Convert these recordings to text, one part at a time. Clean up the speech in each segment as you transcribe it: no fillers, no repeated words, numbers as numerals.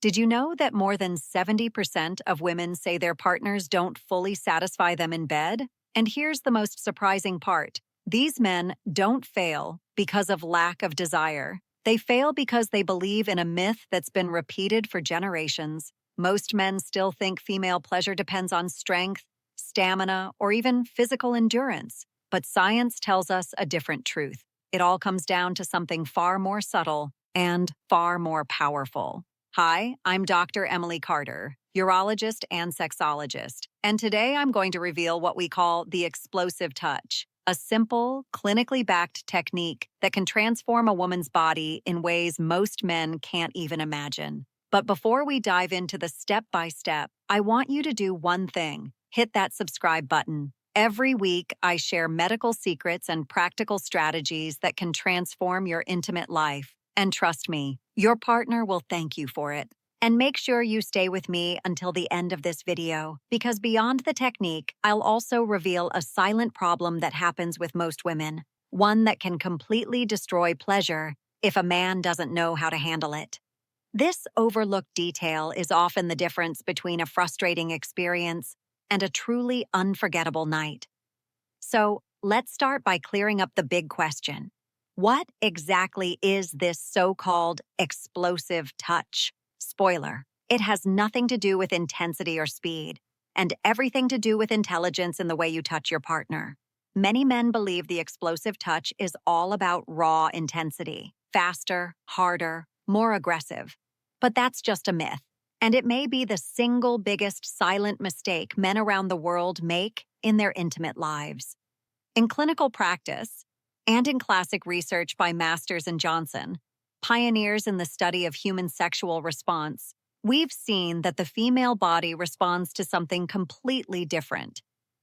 Did you know that more than 70% of women say their partners don't fully satisfy them in bed? And here's the most surprising part. These men don't fail because of lack of desire. They fail because they believe in a myth that's been repeated for generations. Most men still think female pleasure depends on strength, stamina, or even physical endurance. But science tells us a different truth. It all comes down to something far more subtle and far more powerful. Hi, I'm Dr. Emily Carter, urologist and sexologist, and today I'm going to reveal what we call the explosive touch, a simple, clinically backed technique that can transform a woman's body in ways most men can't even imagine. But before we dive into the step-by-step, I want you to do one thing. Hit that subscribe button. Every week, I share medical secrets and practical strategies that can transform your intimate life. And trust me, your partner will thank you for it. And make sure you stay with me until the end of this video, because beyond the technique, I'll also reveal a silent problem that happens with most women, one that can completely destroy pleasure if a man doesn't know how to handle it. This overlooked detail is often the difference between a frustrating experience and a truly unforgettable night. So, let's start by clearing up the big question. What exactly is this so-called explosive touch? Spoiler, it has nothing to do with intensity or speed, and everything to do with intelligence in the way you touch your partner. Many men believe the explosive touch is all about raw intensity, faster, harder, more aggressive. But that's just a myth, and it may be the single biggest silent mistake men around the world make in their intimate lives. In clinical practice, and in classic research by Masters and Johnson, pioneers in the study of human sexual response, we've seen that the female body responds to something completely different.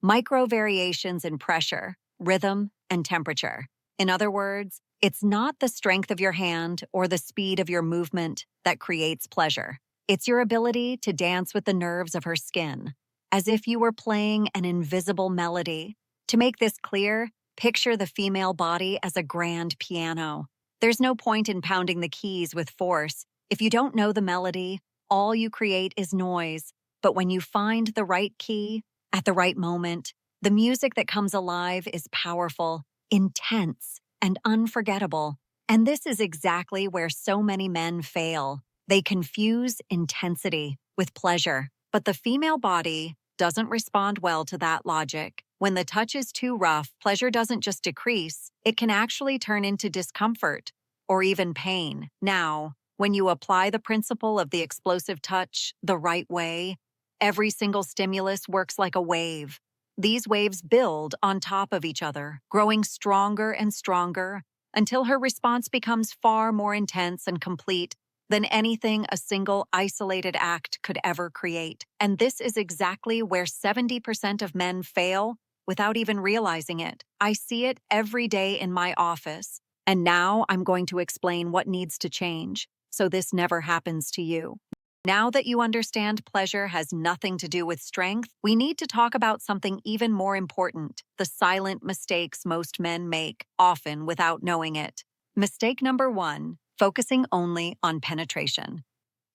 Micro variations in pressure, rhythm, and temperature. In other words, it's not the strength of your hand or the speed of your movement that creates pleasure. It's your ability to dance with the nerves of her skin, as if you were playing an invisible melody. To make this clear, picture the female body as a grand piano. There's no point in pounding the keys with force. If you don't know the melody, all you create is noise. But when you find the right key, at the right moment, the music that comes alive is powerful, intense, and unforgettable. And this is exactly where so many men fail. They confuse intensity with pleasure. But the female body doesn't respond well to that logic. When the touch is too rough, pleasure doesn't just decrease, it can actually turn into discomfort or even pain. Now, when you apply the principle of the explosive touch the right way, every single stimulus works like a wave. These waves build on top of each other, growing stronger and stronger until her response becomes far more intense and complete than anything a single isolated act could ever create. And this is exactly where 70% of men fail without even realizing it. I see it every day in my office, and now I'm going to explain what needs to change so this never happens to you. Now that you understand pleasure has nothing to do with strength, we need to talk about something even more important, the silent mistakes most men make, often without knowing it. Mistake number 1, focusing only on penetration.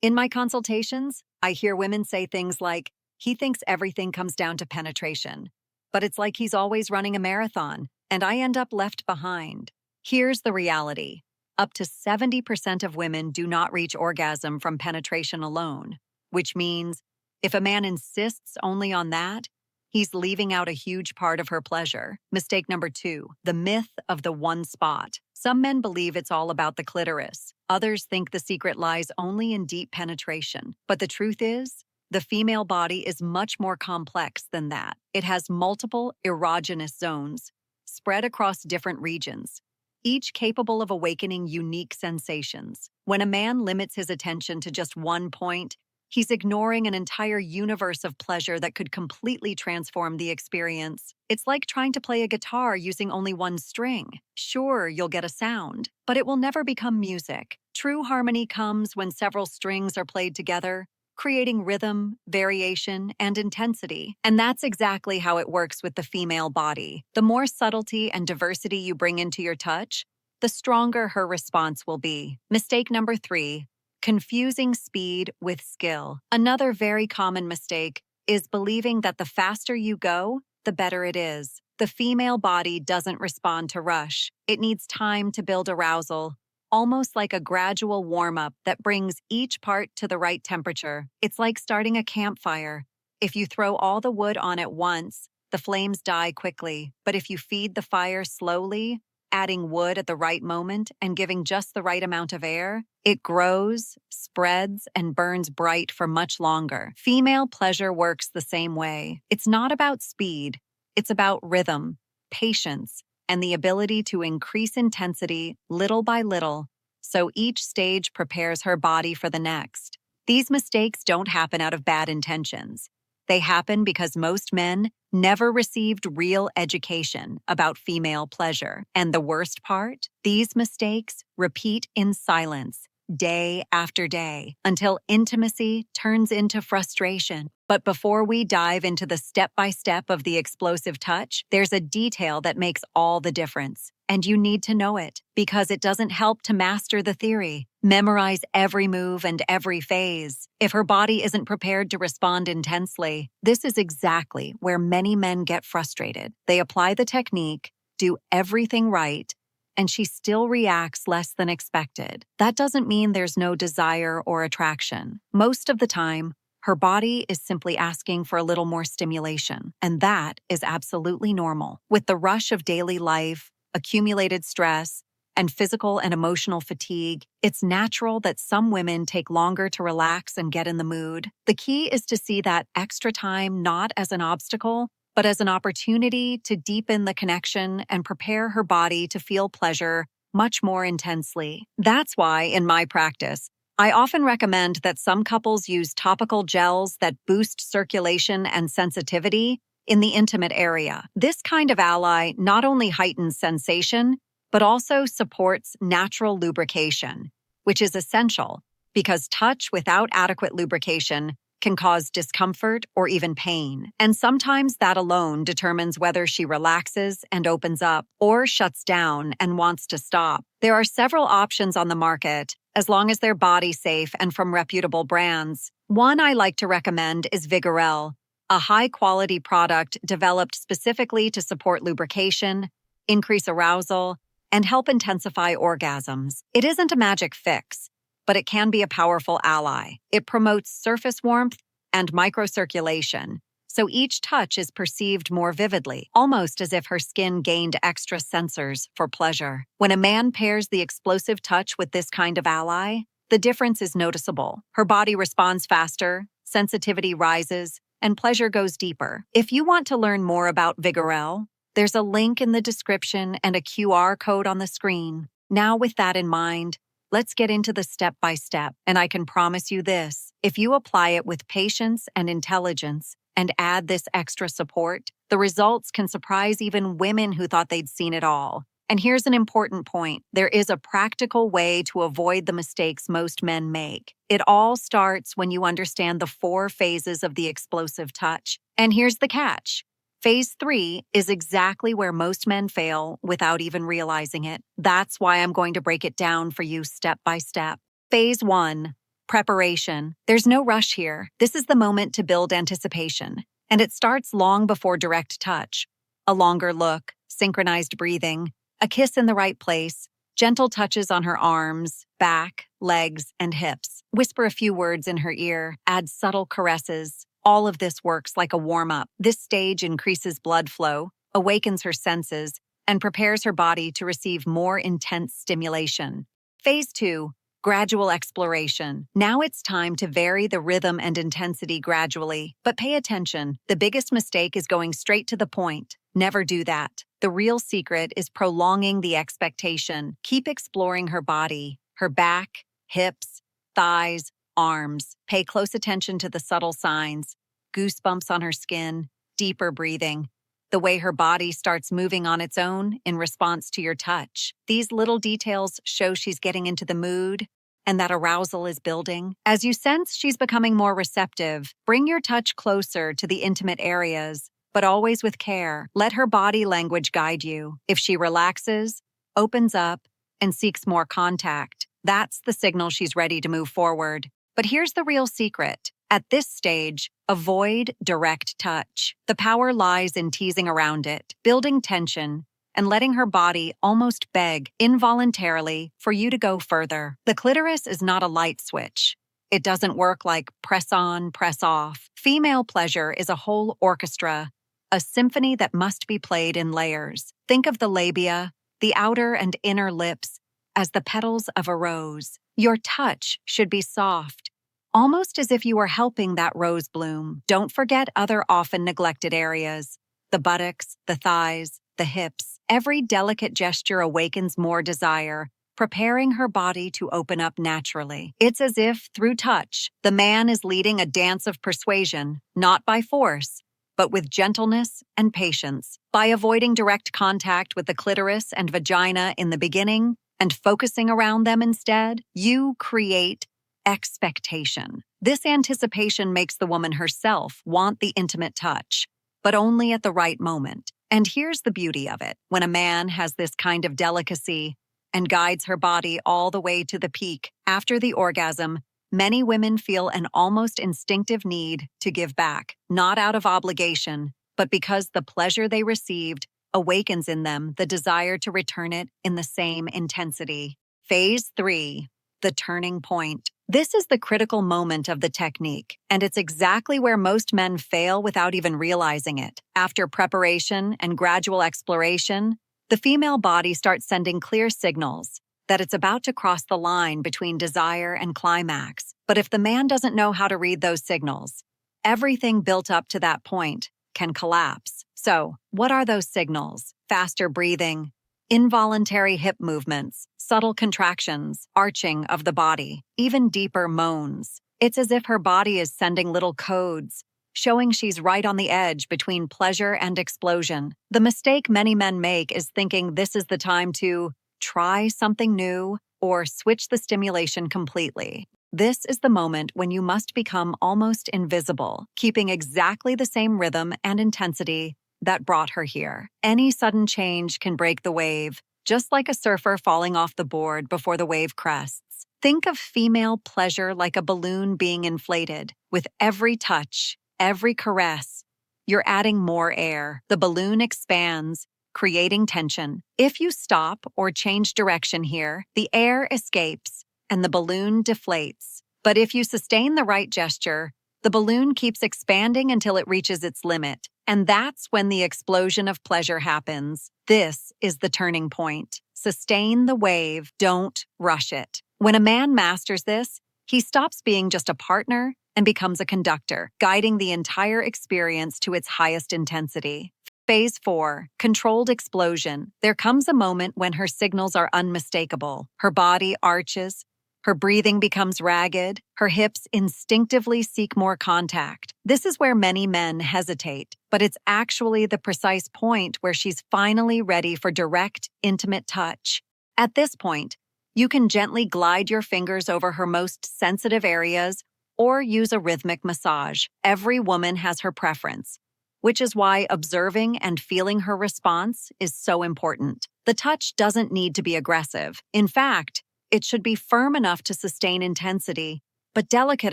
In my consultations, I hear women say things like, "He thinks everything comes down to penetration, but it's like he's always running a marathon, and I end up left behind." Here's the reality. Up to 70% of women do not reach orgasm from penetration alone, which means if a man insists only on that, he's leaving out a huge part of her pleasure. Mistake number 2, the myth of the one spot. Some men believe it's all about the clitoris. Others think the secret lies only in deep penetration. But the truth is, the female body is much more complex than that. It has multiple erogenous zones spread across different regions, each capable of awakening unique sensations. When a man limits his attention to just one point, he's ignoring an entire universe of pleasure that could completely transform the experience. It's like trying to play a guitar using only one string. Sure, you'll get a sound, but it will never become music. True harmony comes when several strings are played together, creating rhythm, variation, and intensity. And that's exactly how it works with the female body. The more subtlety and diversity you bring into your touch, the stronger her response will be. Mistake number 3, confusing speed with skill. Another very common mistake is believing that the faster you go, the better it is. The female body doesn't respond to rush. It needs time to build arousal, almost like a gradual warm-up that brings each part to the right temperature. It's like starting a campfire. If you throw all the wood on at once, the flames die quickly. But if you feed the fire slowly, adding wood at the right moment and giving just the right amount of air, it grows, spreads, and burns bright for much longer. Female pleasure works the same way. It's not about speed. It's about rhythm, patience, and the ability to increase intensity little by little, so each stage prepares her body for the next. These mistakes don't happen out of bad intentions. They happen because most men never received real education about female pleasure. And the worst part? These mistakes repeat in silence, day after day, until intimacy turns into frustration. But before we dive into the step-by-step of the explosive touch, there's a detail that makes all the difference. And you need to know it, because it doesn't help to master the theory. Memorize every move and every phase. If her body isn't prepared to respond intensely, this is exactly where many men get frustrated. They apply the technique, do everything right, and she still reacts less than expected. That doesn't mean there's no desire or attraction. Most of the time, her body is simply asking for a little more stimulation, and that is absolutely normal. With the rush of daily life, accumulated stress, and physical and emotional fatigue, it's natural that some women take longer to relax and get in the mood. The key is to see that extra time not as an obstacle, but as an opportunity to deepen the connection and prepare her body to feel pleasure much more intensely. That's why, in my practice, I often recommend that some couples use topical gels that boost circulation and sensitivity in the intimate area. This kind of ally not only heightens sensation, but also supports natural lubrication, which is essential because touch without adequate lubrication can cause discomfort or even pain. And sometimes that alone determines whether she relaxes and opens up or shuts down and wants to stop. There are several options on the market, as long as they're body safe and from reputable brands. One I like to recommend is Vigorel, a high-quality product developed specifically to support lubrication, increase arousal, and help intensify orgasms. It isn't a magic fix, but it can be a powerful ally. It promotes surface warmth and microcirculation, so each touch is perceived more vividly, almost as if her skin gained extra sensors for pleasure. When a man pairs the explosive touch with this kind of ally, the difference is noticeable. Her body responds faster, sensitivity rises, and pleasure goes deeper. If you want to learn more about Vigorel, there's a link in the description and a QR code on the screen. Now, with that in mind, let's get into the step-by-step, and I can promise you this: if you apply it with patience and intelligence and add this extra support, the results can surprise even women who thought they'd seen it all. And here's an important point: there is a practical way to avoid the mistakes most men make. It all starts when you understand the 4 phases of the explosive touch. And here's the catch: Phase 3 is exactly where most men fail without even realizing it. That's why I'm going to break it down for you step by step. Phase 1, preparation. There's no rush here. This is the moment to build anticipation, and it starts long before direct touch. A longer look, synchronized breathing, a kiss in the right place, gentle touches on her arms, back, legs, and hips. Whisper a few words in her ear, add subtle caresses. All of this works like a warm-up. This stage increases blood flow, awakens her senses, and prepares her body to receive more intense stimulation. Phase 2, gradual exploration. Now it's time to vary the rhythm and intensity gradually. But pay attention, the biggest mistake is going straight to the point. Never do that. The real secret is prolonging the expectation. Keep exploring her body, her back, hips, thighs, arms. Pay close attention to the subtle signs: goosebumps on her skin, deeper breathing, the way her body starts moving on its own in response to your touch. These little details show she's getting into the mood and that arousal is building. As you sense she's becoming more receptive, bring your touch closer to the intimate areas, but always with care. Let her body language guide you. If she relaxes, opens up, and seeks more contact, That's the signal she's ready to move forward. But here's the real secret. At this stage, avoid direct touch. The power lies in teasing around it, building tension, and letting her body almost beg, involuntarily, for you to go further. The clitoris is not a light switch. It doesn't work like press on, press off. Female pleasure is a whole orchestra, a symphony that must be played in layers. Think of the labia, the outer and inner lips, as the petals of a rose. Your touch should be soft, almost as if you were helping that rose bloom. Don't forget other often neglected areas: the buttocks, the thighs, the hips. Every delicate gesture awakens more desire, preparing her body to open up naturally. It's as if, through touch, the man is leading a dance of persuasion, not by force, but with gentleness and patience. By avoiding direct contact with the clitoris and vagina in the beginning and focusing around them instead, you create expectation. This anticipation makes the woman herself want the intimate touch, but only at the right moment. And here's the beauty of it. When a man has this kind of delicacy and guides her body all the way to the peak after the orgasm, many women feel an almost instinctive need to give back, not out of obligation, but because the pleasure they received awakens in them the desire to return it in the same intensity. Phase 3, the turning point. This is the critical moment of the technique, and it's exactly where most men fail without even realizing it. After preparation and gradual exploration, the female body starts sending clear signals that it's about to cross the line between desire and climax. But if the man doesn't know how to read those signals, everything built up to that point can collapse. So, what are those signals? Faster breathing, involuntary hip movements, subtle contractions, arching of the body, even deeper moans. It's as if her body is sending little codes, showing she's right on the edge between pleasure and explosion. The mistake many men make is thinking this is the time to try something new or switch the stimulation completely. This is the moment when you must become almost invisible, keeping exactly the same rhythm and intensity that brought her here. Any sudden change can break the wave, just like a surfer falling off the board before the wave crests. Think of female pleasure like a balloon being inflated. With every touch, every caress, you're adding more air. The balloon expands, creating tension. If you stop or change direction here, the air escapes and the balloon deflates. But if you sustain the right gesture, the balloon keeps expanding until it reaches its limit. And that's when the explosion of pleasure happens. This is the turning point. Sustain the wave, don't rush it. When a man masters this, he stops being just a partner and becomes a conductor, guiding the entire experience to its highest intensity. Phase 4, controlled explosion. There comes a moment when her signals are unmistakable. Her body arches, her breathing becomes ragged, her hips instinctively seek more contact. This is where many men hesitate, but it's actually the precise point where she's finally ready for direct, intimate touch. At this point, you can gently glide your fingers over her most sensitive areas or use a rhythmic massage. Every woman has her preference, which is why observing and feeling her response is so important. The touch doesn't need to be aggressive. In fact, it should be firm enough to sustain intensity, but delicate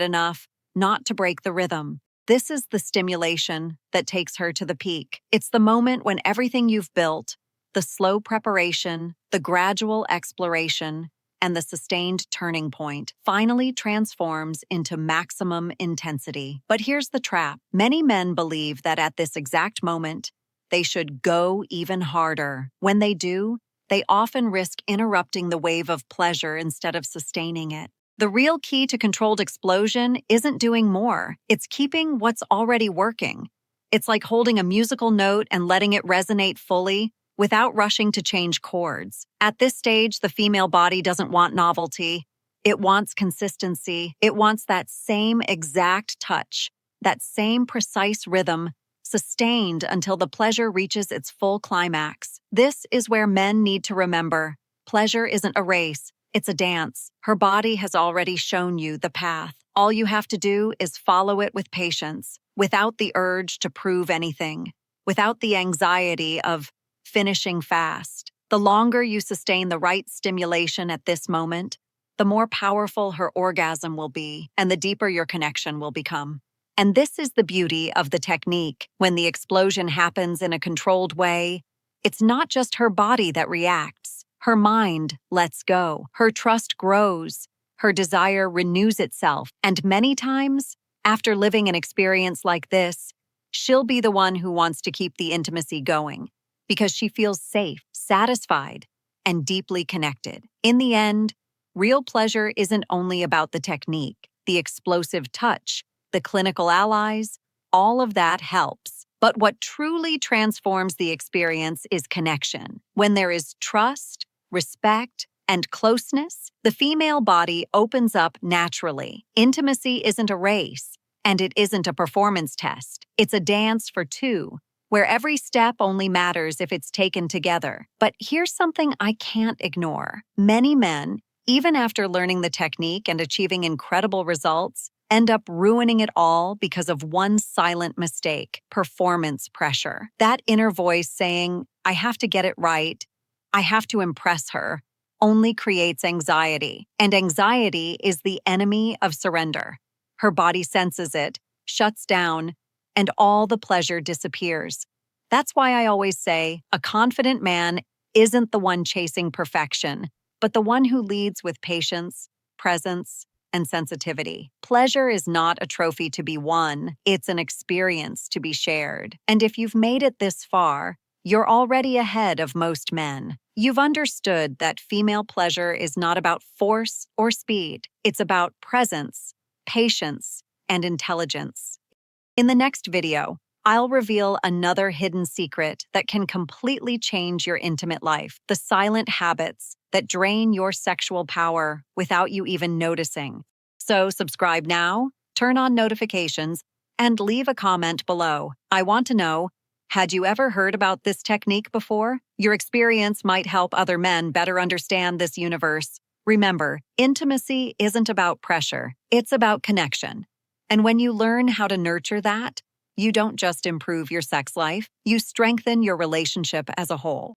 enough not to break the rhythm. This is the stimulation that takes her to the peak. It's the moment when everything you've built, the slow preparation, the gradual exploration, and the sustained turning point, finally transforms into maximum intensity. But here's the trap. Many men believe that at this exact moment, they should go even harder. When they do, they often risk interrupting the wave of pleasure instead of sustaining it. The real key to controlled explosion isn't doing more. It's keeping what's already working. It's like holding a musical note and letting it resonate fully without rushing to change chords. At this stage, the female body doesn't want novelty. It wants consistency. It wants that same exact touch, that same precise rhythm, sustained until the pleasure reaches its full climax. This is where men need to remember, pleasure isn't a race, it's a dance. Her body has already shown you the path. All you have to do is follow it with patience, without the urge to prove anything, without the anxiety of finishing fast. The longer you sustain the right stimulation at this moment, the more powerful her orgasm will be and the deeper your connection will become. And this is the beauty of the technique. When the explosion happens in a controlled way, it's not just her body that reacts. Her mind lets go. Her trust grows. Her desire renews itself. And many times, after living an experience like this, she'll be the one who wants to keep the intimacy going because she feels safe, satisfied, and deeply connected. In the end, real pleasure isn't only about the technique, the explosive touch, the clinical allies, all of that helps. But what truly transforms the experience is connection. When there is trust, respect, and closeness, the female body opens up naturally. Intimacy isn't a race, and it isn't a performance test. It's a dance for two, where every step only matters if it's taken together. But here's something I can't ignore. Many men, even after learning the technique and achieving incredible results, end up ruining it all because of one silent mistake: performance pressure. That inner voice saying, I have to get it right, I have to impress her, only creates anxiety. And anxiety is the enemy of surrender. Her body senses it, shuts down, and all the pleasure disappears. That's why I always say, a confident man isn't the one chasing perfection, but the one who leads with patience, presence, and sensitivity. Pleasure is not a trophy to be won, it's an experience to be shared. And if you've made it this far, you're already ahead of most men. You've understood that female pleasure is not about force or speed. It's about presence, patience, and intelligence. In the next video, I'll reveal another hidden secret that can completely change your intimate life: the silent habits that drain your sexual power without you even noticing. So subscribe now, turn on notifications, and leave a comment below. I want to know, had you ever heard about this technique before? Your experience might help other men better understand this universe. Remember, intimacy isn't about pressure, it's about connection. And when you learn how to nurture that, you don't just improve your sex life, you strengthen your relationship as a whole.